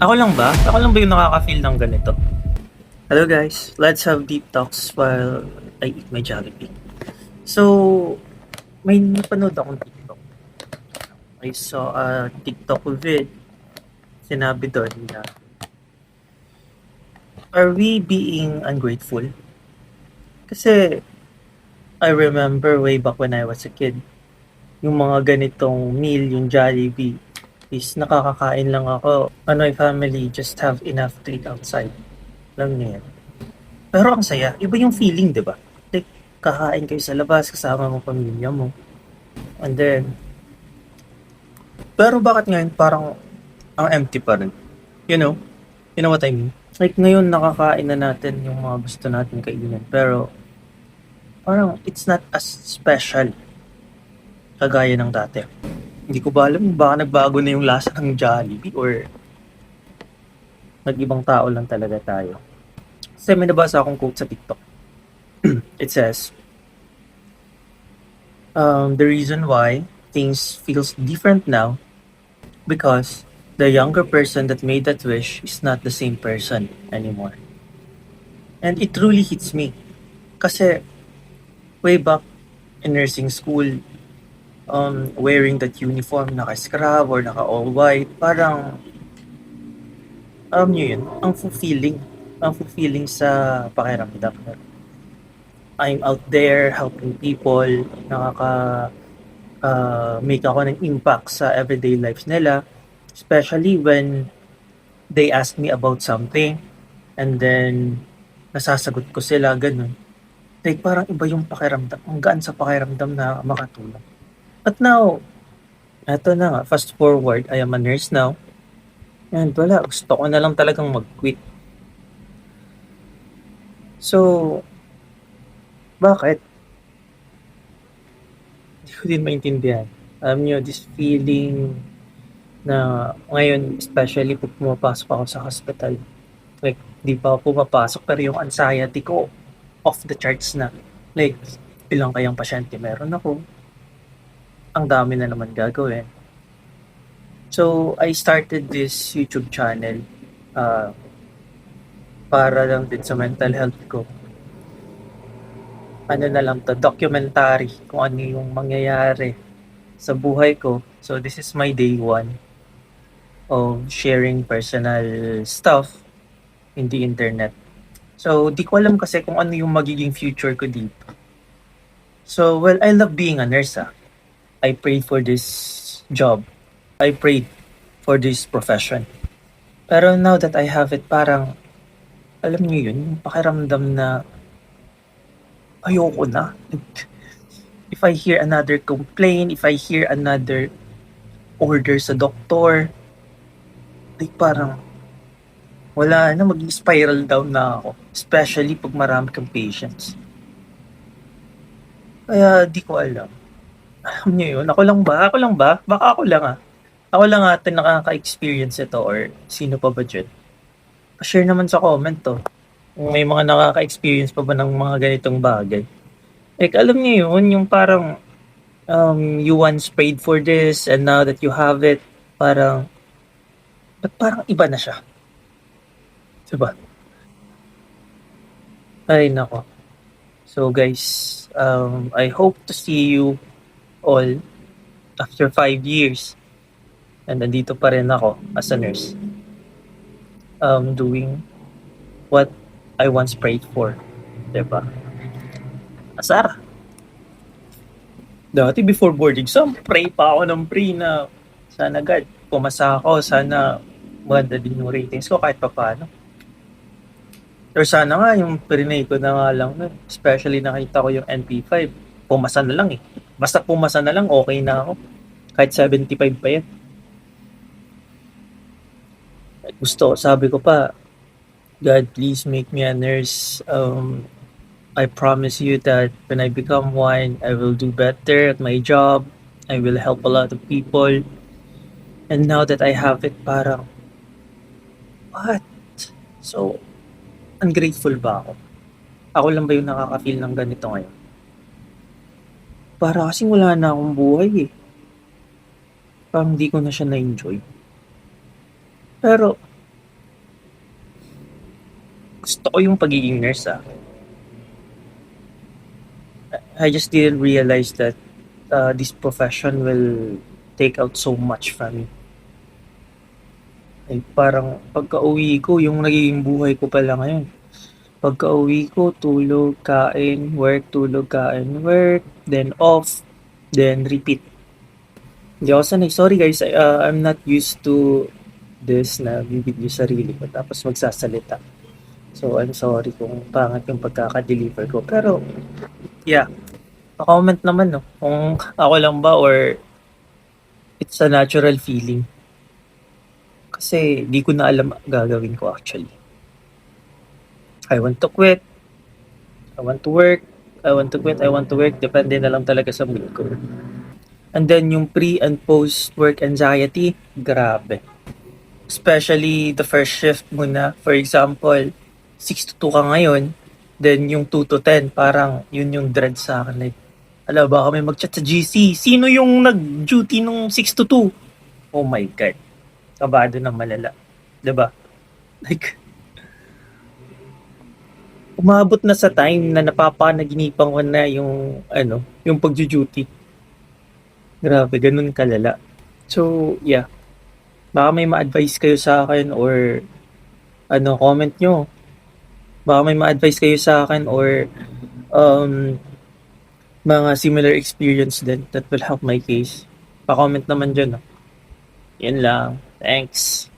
Ako lang ba? Ako lang ba yung nakaka-feel ng ganito? Hello guys, let's have deep talks while I eat my Jollibee. So, may napanood akong TikTok. I saw a TikTok vid. Sinabi doon na, are we being ungrateful? Kasi, I remember way back when I was a kid, yung mga ganitong meal, yung Jollibee, is nakakakain lang ako. My family just have enough to eat outside. Lang niya yan. Pero ang saya, iba yung feeling, di ba? Like, kakain kayo sa labas, kasama mo pamilya mo. And then, pero bakit ngayon parang ang empty pa rin? You know? You know what I mean? Like, ngayon nakakain na natin yung mga gusto natin kainin. Pero, parang it's not as special kagaya ng dati. Hindi ko ba alam, baka nagbago na yung lasa ng Jollibee or nag-ibang tao lang talaga tayo. Kasi may nabasa akong quote sa TikTok. It says, the reason why things feels different now because the younger person that made that wish is not the same person anymore. And it truly hits me. Kasi way back in nursing school, wearing that uniform, naka-scrub or naka-all white, parang, alam nyo yun, ang fulfilling sa pakiramdam. I'm out there helping people, make ako ng impact sa everyday lives nila, especially when they ask me about something and then nasasagot ko sila, ganun. Like, parang iba yung pakiramdam. Ang gaan sa pakiramdam na makatulong. But now, eto na nga, fast forward, I am a nurse now. And wala, gusto ko na lang talagang mag-quit. So, bakit? Hindi ko din maintindihan. Alam nyo, this feeling na ngayon, especially pag pumapasok ako sa hospital, like, di pa ako pumapasok, pero yung anxiety ko, off the charts na. Like, ilang kayang pasyente meron ako. Ang dami na naman gagawin. So, I started this YouTube channel para lang din sa mental health ko. Ano na lang to, documentary kung ano yung mangyayari sa buhay ko. So, this is my day one of sharing personal stuff in the internet. So, di ko alam kasi kung ano yung magiging future ko dito. So, well, I love being a nurse. I prayed for this job. I prayed for this profession. Pero now that I have it, parang, alam niyo yun, yung pakiramdam na ayoko na. If I hear another complaint, if I hear another order sa doktor, like parang, wala na, mag-spiral down na ako. Especially pag marami kang patients. Kaya di ko alam. Alam niyo yun, ako lang ba? Ako lang ba? Baka ako lang Ako lang ate nakaka-experience ito or sino pa ba dyan? Pa-share naman sa comment to. Kung may mga nakaka-experience pa ba ng mga ganitong bagay. Like, alam niyo yun, yung parang you once prayed for this and now that you have it, parang, ba't parang iba na siya? Diba? Ay, nako. So guys, I hope to see you all after 5 years. And nandito pa rin ako as a nurse. Doing what I once prayed for. Diba? Asar. Dati before board exam, pray pa ako ng pray na sana God, pumasa ako, sana maganda din yung ratings ko kahit pa paano. Or sana nga yung prinay ko na nga lang nun. Especially nakita ko yung NP5. Pumasa na lang eh. Basta pumasa na lang, okay na ako. Kahit 75 pa yan. Gusto, sabi ko pa, God, please make me a nurse. I promise you that when I become one, I will do better at my job. I will help a lot of people. And now that I have it, parang, what? So, ungrateful ba ako? Ako lang ba yung nakaka-feel ng ganito ngayon? Para kasing wala na akong buhay eh. Parang hindi ko na siya na-enjoy. Pero, Gusto ko yung pagiging nurse, I just didn't realize that this profession will take out so much from me. Like, parang pagka-uwi ko, yung nagiging buhay ko pala ngayon. Pagka-uwi ko, tulog, kain, work, tulog, kain, work, then off, then repeat. Hindi ako sanay. Sorry guys, I'm not used to this na bibigyo sarili ko tapos magsasalita. So, I'm sorry kung pangit yung pagkaka-deliver ko. Pero, yeah, pa-comment naman no, kung ako lang ba or it's a natural feeling. Kasi di ko na alam gagawin ko actually. I want to quit, I want to work, I want to quit, I want to work. Depende na lang talaga sa mood ko. And then yung pre and post work anxiety, grabe. Especially the first shift muna. For example, 6 to 2 ka ngayon, then yung 2 to 10, parang yun yung dread sa akin. Like, ala, baka may mag-chat sa GC. Sino yung nag-duty nung 6 to 2? Oh my God. Kabado ng malala. 'Di ba? Like, umabot na sa time na napapanaginipan ko na yung, yung pag-duty. Grabe, ganun kalala. So, yeah. Baka may ma-advise kayo sa akin or comment nyo. Baka may ma-advise kayo sa akin or um, mga similar experience din that will help my case. Pa-comment naman dyan. Yan lang. Thanks.